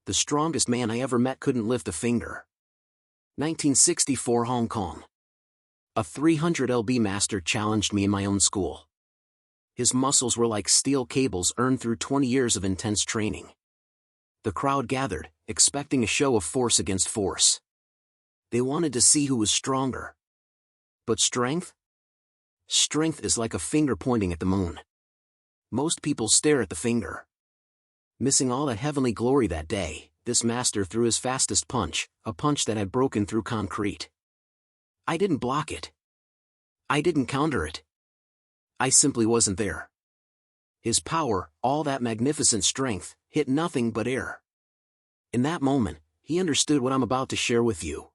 The strongest man I ever met couldn't lift a finger. 1964 Hong Kong. A 300 lb master challenged me in my own school. His muscles were like steel cables earned through 20 years of intense training. The crowd gathered, expecting a show of force against force. They wanted to see who was stronger. But strength? Strength is like a finger pointing at the moon. Most people stare at the finger. Missing all that heavenly glory that day, this master threw his fastest punch, a punch that had broken through concrete. I didn't block it. I didn't counter it. I simply wasn't there. His power, all that magnificent strength, hit nothing but air. In that moment, he understood what I'm about to share with you.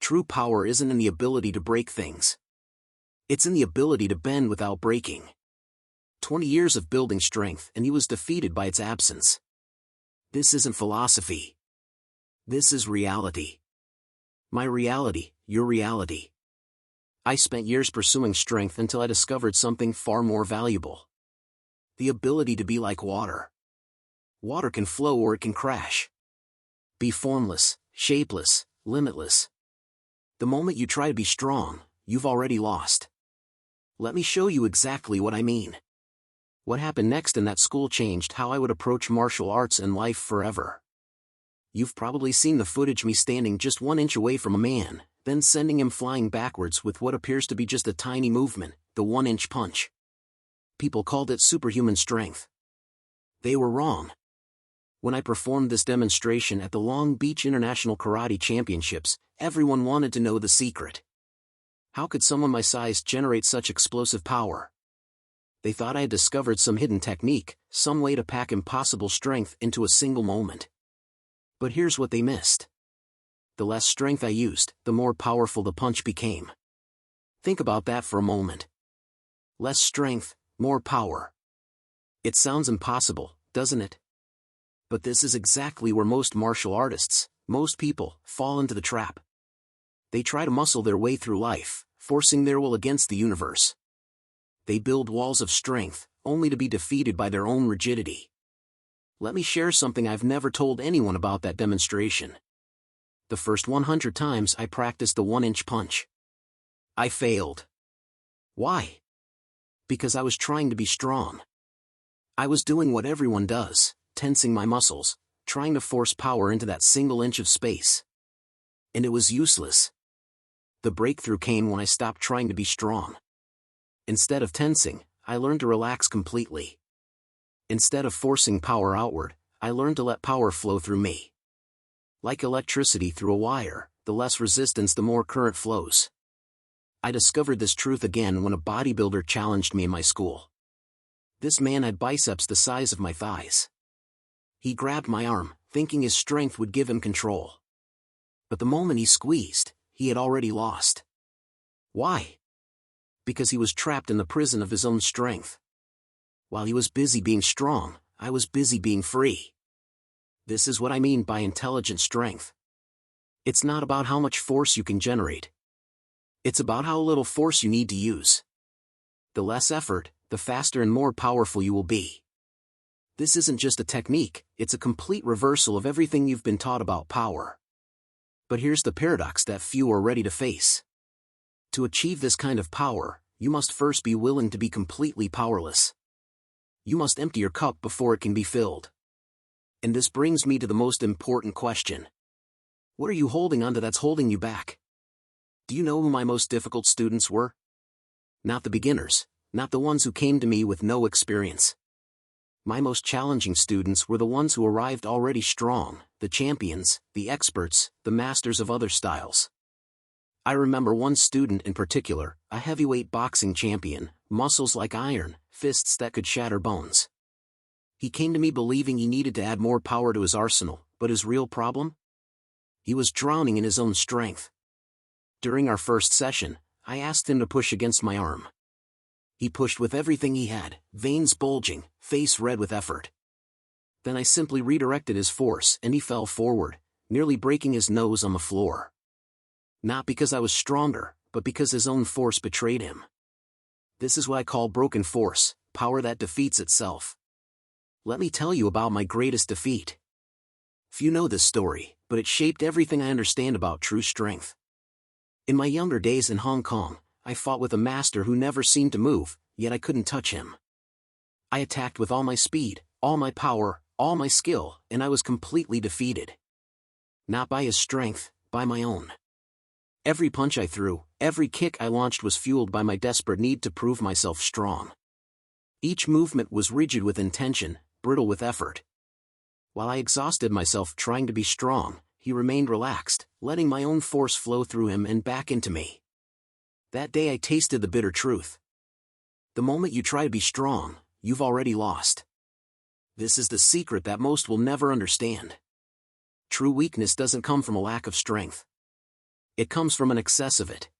True power isn't in the ability to break things. It's in the ability to bend without breaking. 20 years of building strength, and he was defeated by its absence. This isn't philosophy. This is reality. My reality, your reality. I spent years pursuing strength until I discovered something far more valuable. The ability to be like water. Water can flow or it can crash. Be formless, shapeless, limitless. The moment you try to be strong, you've already lost. Let me show you exactly what I mean. What happened next in that school changed how I would approach martial arts and life forever. You've probably seen the footage me standing just 1 inch away from a man, then sending him flying backwards with what appears to be just a tiny movement, the 1-inch punch. People called it superhuman strength. They were wrong. When I performed this demonstration at the Long Beach International Karate Championships, everyone wanted to know the secret. How could someone my size generate such explosive power? They thought I had discovered some hidden technique, some way to pack impossible strength into a single moment. But here's what they missed. The less strength I used, the more powerful the punch became. Think about that for a moment. Less strength, more power. It sounds impossible, doesn't it? But this is exactly where most martial artists, most people, fall into the trap. They try to muscle their way through life, forcing their will against the universe. They build walls of strength, only to be defeated by their own rigidity. Let me share something I've never told anyone about that demonstration. The first 100 times I practiced the 1-inch punch. I failed. Why? Because I was trying to be strong. I was doing what everyone does, tensing my muscles, trying to force power into that single inch of space. And it was useless. The breakthrough came when I stopped trying to be strong. Instead of tensing, I learned to relax completely. Instead of forcing power outward, I learned to let power flow through me. Like electricity through a wire, the less resistance the more current flows. I discovered this truth again when a bodybuilder challenged me in my school. This man had biceps the size of my thighs. He grabbed my arm, thinking his strength would give him control. But the moment he squeezed, he had already lost. Why? Because he was trapped in the prison of his own strength. While he was busy being strong, I was busy being free. This is what I mean by intelligent strength. It's not about how much force you can generate. It's about how little force you need to use. The less effort, the faster and more powerful you will be. This isn't just a technique, it's a complete reversal of everything you've been taught about power. But here's the paradox that few are ready to face. To achieve this kind of power, you must first be willing to be completely powerless. You must empty your cup before it can be filled. And this brings me to the most important question. What are you holding onto that's holding you back? Do you know who my most difficult students were? Not the beginners, not the ones who came to me with no experience. My most challenging students were the ones who arrived already strong, the champions, the experts, the masters of other styles. I remember one student in particular, a heavyweight boxing champion, muscles like iron, fists that could shatter bones. He came to me believing he needed to add more power to his arsenal, but his real problem? He was drowning in his own strength. During our first session, I asked him to push against my arm. He pushed with everything he had, veins bulging, face red with effort. Then I simply redirected his force and he fell forward, nearly breaking his nose on the floor. Not because I was stronger, but because his own force betrayed him. This is what I call broken force, power that defeats itself. Let me tell you about my greatest defeat. Few know this story, but it shaped everything I understand about true strength. In my younger days in Hong Kong, I fought with a master who never seemed to move, yet I couldn't touch him. I attacked with all my speed, all my power, all my skill, and I was completely defeated. Not by his strength, by my own. Every punch I threw, every kick I launched was fueled by my desperate need to prove myself strong. Each movement was rigid with intention, brittle with effort. While I exhausted myself trying to be strong, he remained relaxed, letting my own force flow through him and back into me. That day I tasted the bitter truth. The moment you try to be strong, you've already lost. This is the secret that most will never understand. True weakness doesn't come from a lack of strength. It comes from an excess of it.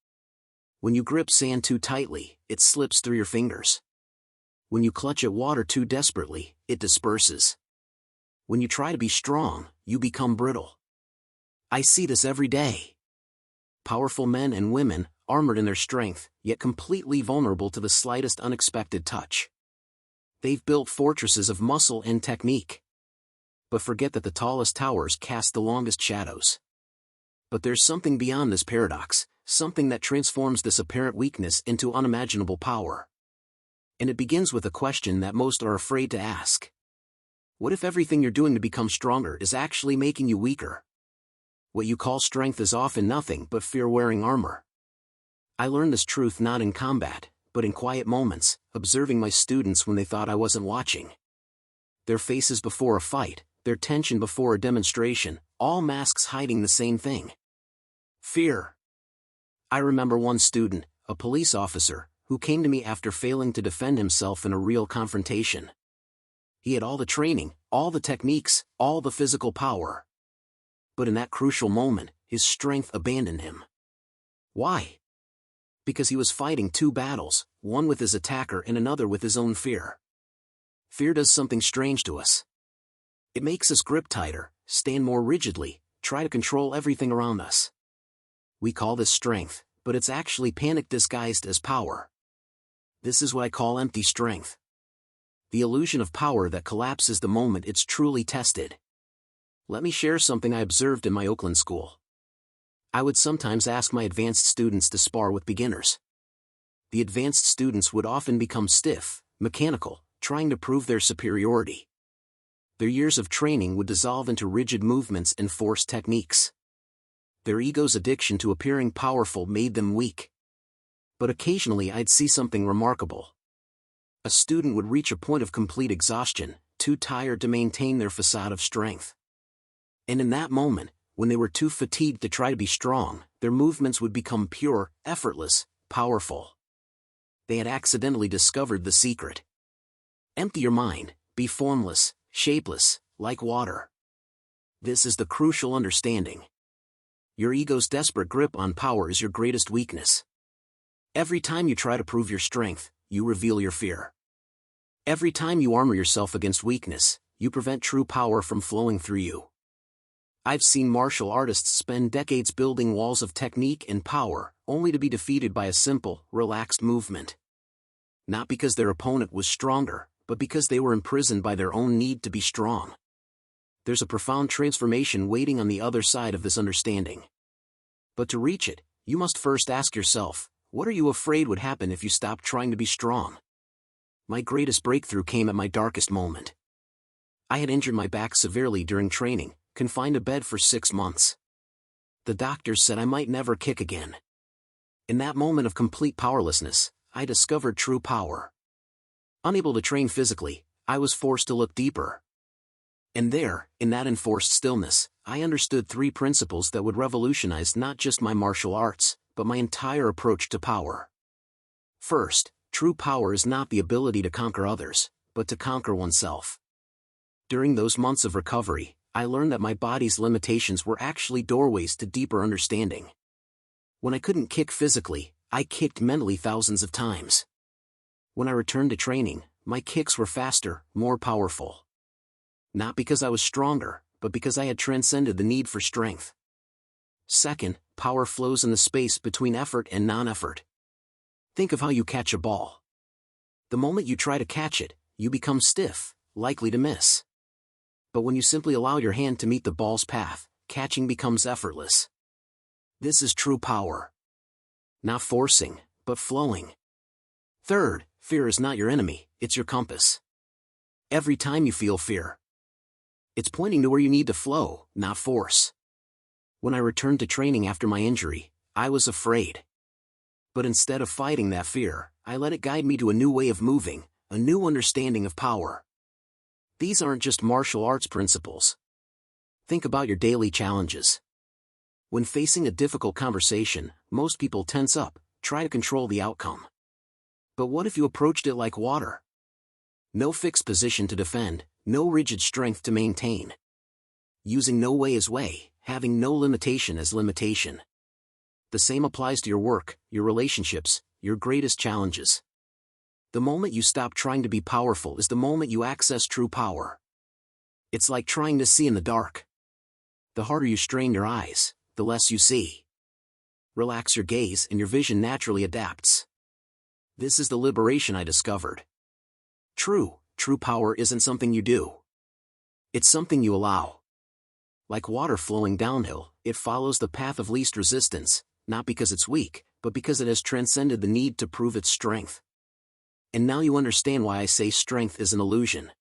When you grip sand too tightly, it slips through your fingers. When you clutch at water too desperately, it disperses. When you try to be strong, you become brittle. I see this every day. Powerful men and women, armored in their strength, yet completely vulnerable to the slightest unexpected touch. They've built fortresses of muscle and technique. But forget that the tallest towers cast the longest shadows. But there's something beyond this paradox, something that transforms this apparent weakness into unimaginable power. And it begins with a question that most are afraid to ask. What if everything you're doing to become stronger is actually making you weaker? What you call strength is often nothing but fear wearing armor. I learned this truth not in combat, but in quiet moments, observing my students when they thought I wasn't watching. Their faces before a fight, their tension before a demonstration, all masks hiding the same thing. Fear. I remember one student, a police officer, who came to me after failing to defend himself in a real confrontation. He had all the training, all the techniques, all the physical power. But in that crucial moment, his strength abandoned him. Why? Because he was fighting two battles, one with his attacker and another with his own fear. Fear does something strange to us. It makes us grip tighter, stand more rigidly, try to control everything around us. We call this strength, but it's actually panic disguised as power. This is what I call empty strength. The illusion of power that collapses the moment it's truly tested. Let me share something I observed in my Oakland school. I would sometimes ask my advanced students to spar with beginners. The advanced students would often become stiff, mechanical, trying to prove their superiority. Their years of training would dissolve into rigid movements and forced techniques. Their ego's addiction to appearing powerful made them weak. But occasionally I'd see something remarkable. A student would reach a point of complete exhaustion, too tired to maintain their facade of strength. And in that moment, when they were too fatigued to try to be strong, their movements would become pure, effortless, powerful. They had accidentally discovered the secret. Empty your mind, be formless, shapeless, like water. This is the crucial understanding. Your ego's desperate grip on power is your greatest weakness. Every time you try to prove your strength, you reveal your fear. Every time you armor yourself against weakness, you prevent true power from flowing through you. I've seen martial artists spend decades building walls of technique and power, only to be defeated by a simple, relaxed movement. Not because their opponent was stronger, but because they were imprisoned by their own need to be strong. There's a profound transformation waiting on the other side of this understanding. But to reach it, you must first ask yourself, what are you afraid would happen if you stopped trying to be strong? My greatest breakthrough came at my darkest moment. I had injured my back severely during training, confined to bed for 6 months. The doctors said I might never kick again. In that moment of complete powerlessness, I discovered true power. Unable to train physically, I was forced to look deeper. And there, in that enforced stillness, I understood 3 principles that would revolutionize not just my martial arts, but my entire approach to power. First, true power is not the ability to conquer others, but to conquer oneself. During those months of recovery, I learned that my body's limitations were actually doorways to deeper understanding. When I couldn't kick physically, I kicked mentally thousands of times. When I returned to training, my kicks were faster, more powerful. Not because I was stronger, but because I had transcended the need for strength. Second, power flows in the space between effort and non-effort. Think of how you catch a ball. The moment you try to catch it, you become stiff, likely to miss. But when you simply allow your hand to meet the ball's path, catching becomes effortless. This is true power. Not forcing, but flowing. Third, fear is not your enemy, it's your compass. Every time you feel fear, it's pointing to where you need to flow, not force. When I returned to training after my injury, I was afraid. But instead of fighting that fear, I let it guide me to a new way of moving, a new understanding of power. These aren't just martial arts principles. Think about your daily challenges. When facing a difficult conversation, most people tense up, try to control the outcome. But what if you approached it like water? No fixed position to defend, no rigid strength to maintain. Using no way as way, having no limitation as limitation. The same applies to your work, your relationships, your greatest challenges. The moment you stop trying to be powerful is the moment you access true power. It's like trying to see in the dark. The harder you strain your eyes, the less you see. Relax your gaze and your vision naturally adapts. This is the liberation I discovered. True power isn't something you do. It's something you allow. Like water flowing downhill, it follows the path of least resistance, not because it's weak, but because it has transcended the need to prove its strength. And now you understand why I say strength is an illusion.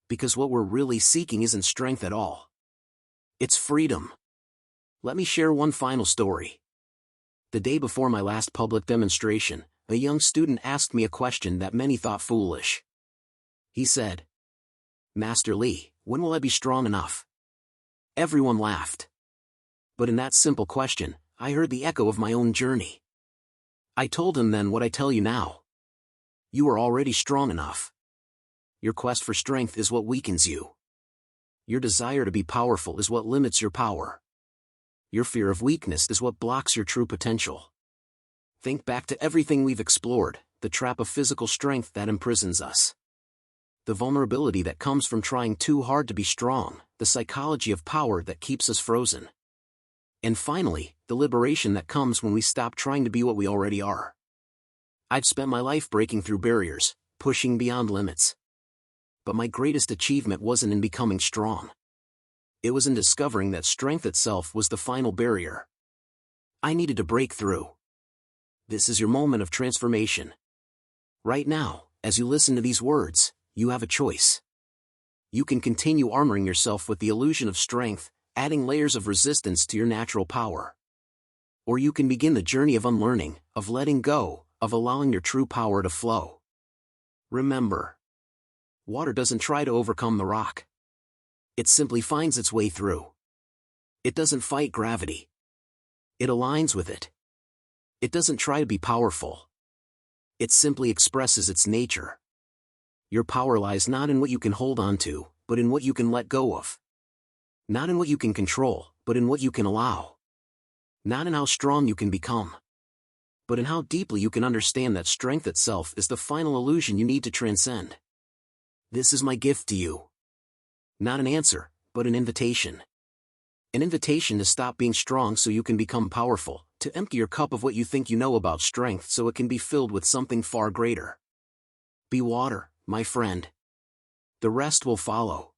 Because what we're really seeking isn't strength at all. It's freedom. Let me share one final story. The day before my last public demonstration, a young student asked me a question that many thought foolish. He said, "Master Lee, when will I be strong enough?" Everyone laughed. But in that simple question, I heard the echo of my own journey. I told him then what I tell you now. You are already strong enough. Your quest for strength is what weakens you. Your desire to be powerful is what limits your power. Your fear of weakness is what blocks your true potential. Think back to everything we've explored, the trap of physical strength that imprisons us. The vulnerability that comes from trying too hard to be strong, the psychology of power that keeps us frozen. And finally, the liberation that comes when we stop trying to be what we already are. I've spent my life breaking through barriers, pushing beyond limits. But my greatest achievement wasn't in becoming strong. It was in discovering that strength itself was the final barrier. I needed to break through. This is your moment of transformation. Right now, as you listen to these words, you have a choice. You can continue armoring yourself with the illusion of strength, adding layers of resistance to your natural power. Or you can begin the journey of unlearning, of letting go, of allowing your true power to flow. Remember, water doesn't try to overcome the rock. It simply finds its way through. It doesn't fight gravity. It aligns with it. It doesn't try to be powerful. It simply expresses its nature. Your power lies not in what you can hold on to, but in what you can let go of. Not in what you can control, but in what you can allow. Not in how strong you can become, but in how deeply you can understand that strength itself is the final illusion you need to transcend. This is my gift to you. Not an answer, but an invitation. An invitation to stop being strong so you can become powerful, to empty your cup of what you think you know about strength so it can be filled with something far greater. Be water, my friend. The rest will follow.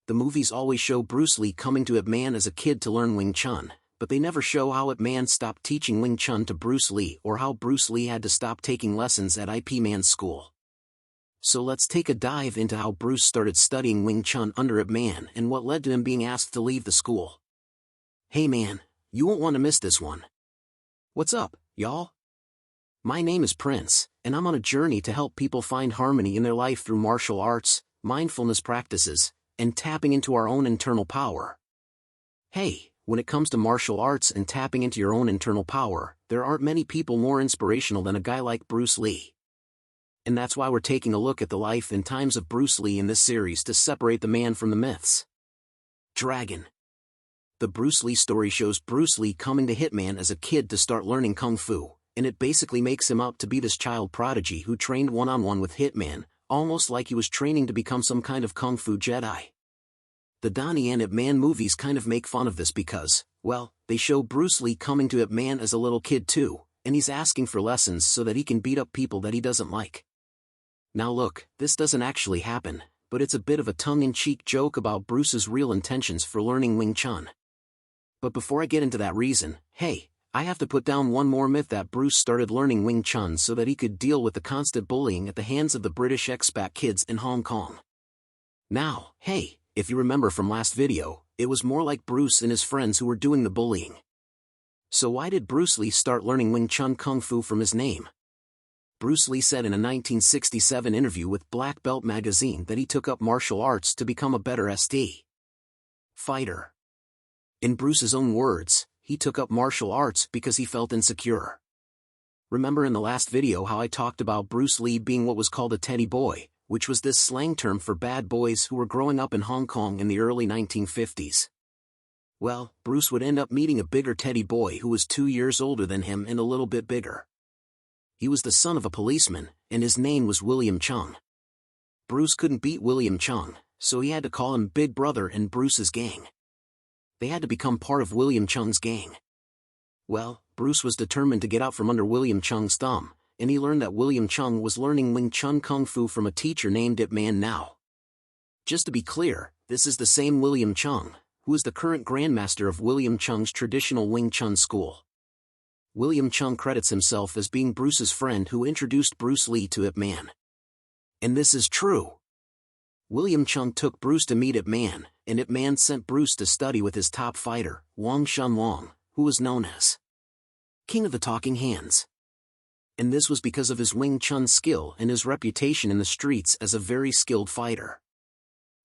The movies always show Bruce Lee coming to Ip Man as a kid to learn Wing Chun, but they never show how Ip Man stopped teaching Wing Chun to Bruce Lee or how Bruce Lee had to stop taking lessons at Ip Man's school. So let's take a dive into how Bruce started studying Wing Chun under Ip Man and what led to him being asked to leave the school. Hey man, you won't want to miss this one. What's up, y'all? My name is Prince, and I'm on a journey to help people find harmony in their life through martial arts, mindfulness practices, and tapping into our own internal power. Hey, when it comes to martial arts and tapping into your own internal power, there aren't many people more inspirational than a guy like Bruce Lee. And that's why we're taking a look at the life and times of Bruce Lee in this series to separate the man from the myths. Dragon. The Bruce Lee story shows Bruce Lee coming to Hitman as a kid to start learning Kung Fu, and it basically makes him out to be this child prodigy who trained one-on-one with Hitman, almost like he was training to become some kind of Kung Fu Jedi. The Donnie and Ip Man movies kind of make fun of this because, well, they show Bruce Lee coming to Ip Man as a little kid too, and he's asking for lessons so that he can beat up people that he doesn't like. Now look, this doesn't actually happen, but it's a bit of a tongue-in-cheek joke about Bruce's real intentions for learning Wing Chun. But before I get into that reason, hey, I have to put down one more myth that Bruce started learning Wing Chun so that he could deal with the constant bullying at the hands of the British expat kids in Hong Kong. Now, hey, if you remember from last video, it was more like Bruce and his friends who were doing the bullying. So why did Bruce Lee start learning Wing Chun Kung Fu from his name? Bruce Lee said in a 1967 interview with Black Belt magazine that he took up martial arts to become a better fighter. In Bruce's own words, he took up martial arts because he felt insecure. Remember in the last video how I talked about Bruce Lee being what was called a teddy boy, which was this slang term for bad boys who were growing up in Hong Kong in the early 1950s. Well, Bruce would end up meeting a bigger teddy boy who was 2 years older than him and a little bit bigger. He was the son of a policeman, and his name was William Chung. Bruce couldn't beat William Chung, so he had to call him Big Brother in Bruce's gang. They had to become part of William Chung's gang. Well, Bruce was determined to get out from under William Chung's thumb, and he learned that William Chung was learning Wing Chun Kung Fu from a teacher named Ip Man now. Just to be clear, this is the same William Chung, who is the current grandmaster of William Chung's traditional Wing Chun school. William Chung credits himself as being Bruce's friend who introduced Bruce Lee to Ip Man. And this is true. William Chung took Bruce to meet Ip Man, and Ip Man sent Bruce to study with his top fighter, Wang Shunlong, who was known as King of the Talking Hands. And this was because of his Wing Chun skill and his reputation in the streets as a very skilled fighter.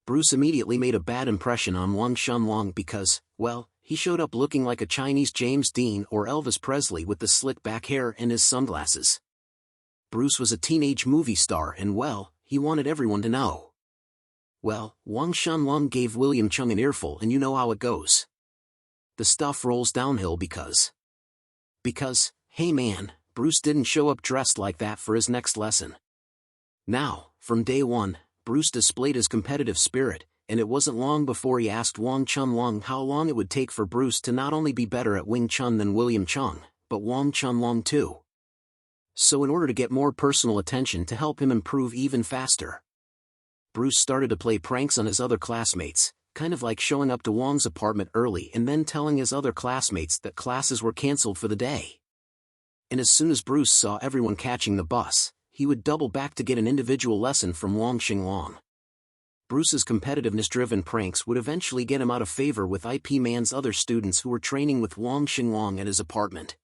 Bruce immediately made a bad impression on Wang Shunlong because, well, he showed up looking like a Chinese James Dean or Elvis Presley with the slick back hair and his sunglasses. Bruce was a teenage movie star and well, he wanted everyone to know. Well, Wang Shunlong gave William Chung an earful and you know how it goes. The stuff rolls downhill because, hey man, Bruce didn't show up dressed like that for his next lesson. Now, from day one, Bruce displayed his competitive spirit, and it wasn't long before he asked Wang Shunlong how long it would take for Bruce to not only be better at Wing Chun than William Chung, but Wang Shunlong too. So in order to get more personal attention to help him improve even faster, Bruce started to play pranks on his other classmates, kind of like showing up to Wang's apartment early and then telling his other classmates that classes were cancelled for the day. And as soon as Bruce saw everyone catching the bus, he would double back to get an individual lesson from Wang Xinglong. Bruce's competitiveness-driven pranks would eventually get him out of favor with Ip Man's other students who were training with Wang Xinglong at his apartment.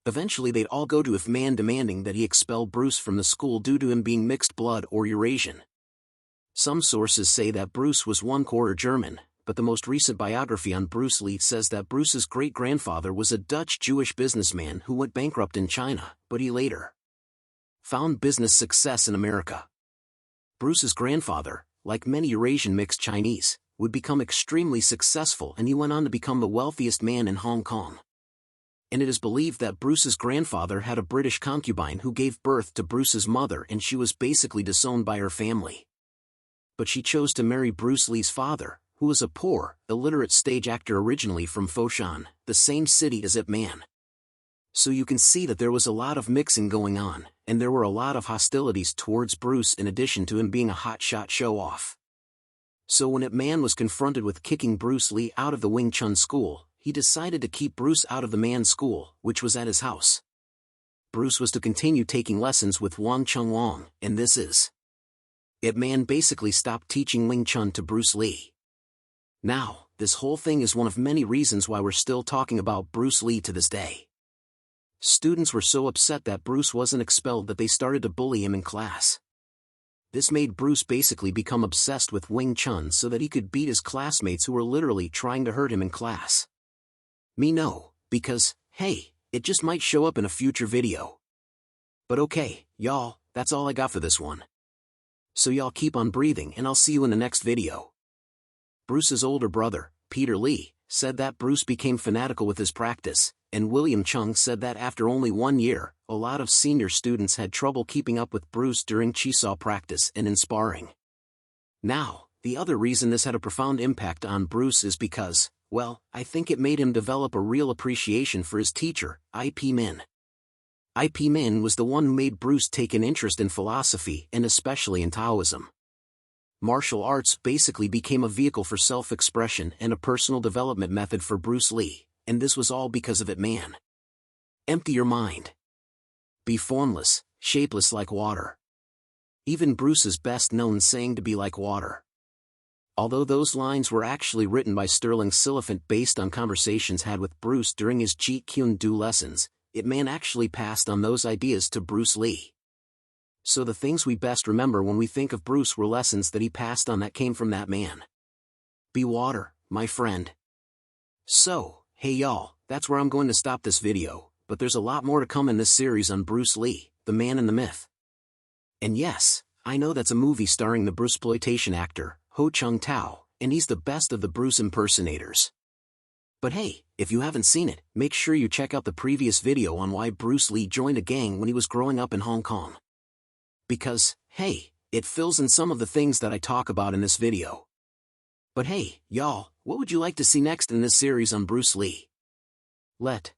Eventually they'd all go to Ip Man demanding that he expel Bruce from the school due to him being mixed blood or Eurasian. Some sources say that Bruce was 1/4 German, but the most recent biography on Bruce Lee says that Bruce's great-grandfather was a Dutch Jewish businessman who went bankrupt in China, but he later found business success in America. Bruce's grandfather, like many Eurasian mixed Chinese, would become extremely successful and he went on to become the wealthiest man in Hong Kong. And it is believed that Bruce's grandfather had a British concubine who gave birth to Bruce's mother and she was basically disowned by her family. But she chose to marry Bruce Lee's father, who was a poor, illiterate stage actor originally from Foshan, the same city as Ip Man. So you can see that there was a lot of mixing going on, and there were a lot of hostilities towards Bruce in addition to him being a hotshot show-off. So when Ip Man was confronted with kicking Bruce Lee out of the Wing Chun school, he decided to keep Bruce out of the man's school, which was at his house. Bruce was to continue taking lessons with Wang Shunlong, and this is Ip Man basically stopped teaching Wing Chun to Bruce Lee. Now, this whole thing is one of many reasons why we're still talking about Bruce Lee to this day. Students were so upset that Bruce wasn't expelled that they started to bully him in class. This made Bruce basically become obsessed with Wing Chun so that he could beat his classmates who were literally trying to hurt him in class. Me no, because, hey, it just might show up in a future video. But okay, y'all, that's all I got for this one. So y'all keep on breathing and I'll see you in the next video. Bruce's older brother, Peter Lee, said that Bruce became fanatical with his practice, and William Chung said that after only 1 year, a lot of senior students had trouble keeping up with Bruce during Chisaw practice and in sparring. Now, the other reason this had a profound impact on Bruce is because, well, I think it made him develop a real appreciation for his teacher, Ip Man. Ip Man was the one who made Bruce take an interest in philosophy and especially in Taoism. martial arts basically became a vehicle for self-expression and a personal development method for Bruce Lee, and this was all because of it, man. Empty your mind. Be formless, shapeless like water. Even Bruce is best known saying to be like water. Although those lines were actually written by Sterling Siliphant based on conversations had with Bruce during his Jeet Kune Do lessons, it man actually passed on those ideas to Bruce Lee. So the things we best remember when we think of Bruce were lessons that he passed on that came from that man. Be water, my friend. So, hey y'all, that's where I'm going to stop this video, but there's a lot more to come in this series on Bruce Lee, the man and the myth. And yes, I know that's a movie starring the Bruceploitation actor, Ho Chung Tao, and he's the best of the Bruce impersonators. But hey, if you haven't seen it, make sure you check out the previous video on why Bruce Lee joined a gang when he was growing up in Hong Kong. Because, hey, it fills in some of the things that I talk about in this video. But hey, y'all, what would you like to see next in this series on Bruce Lee? Let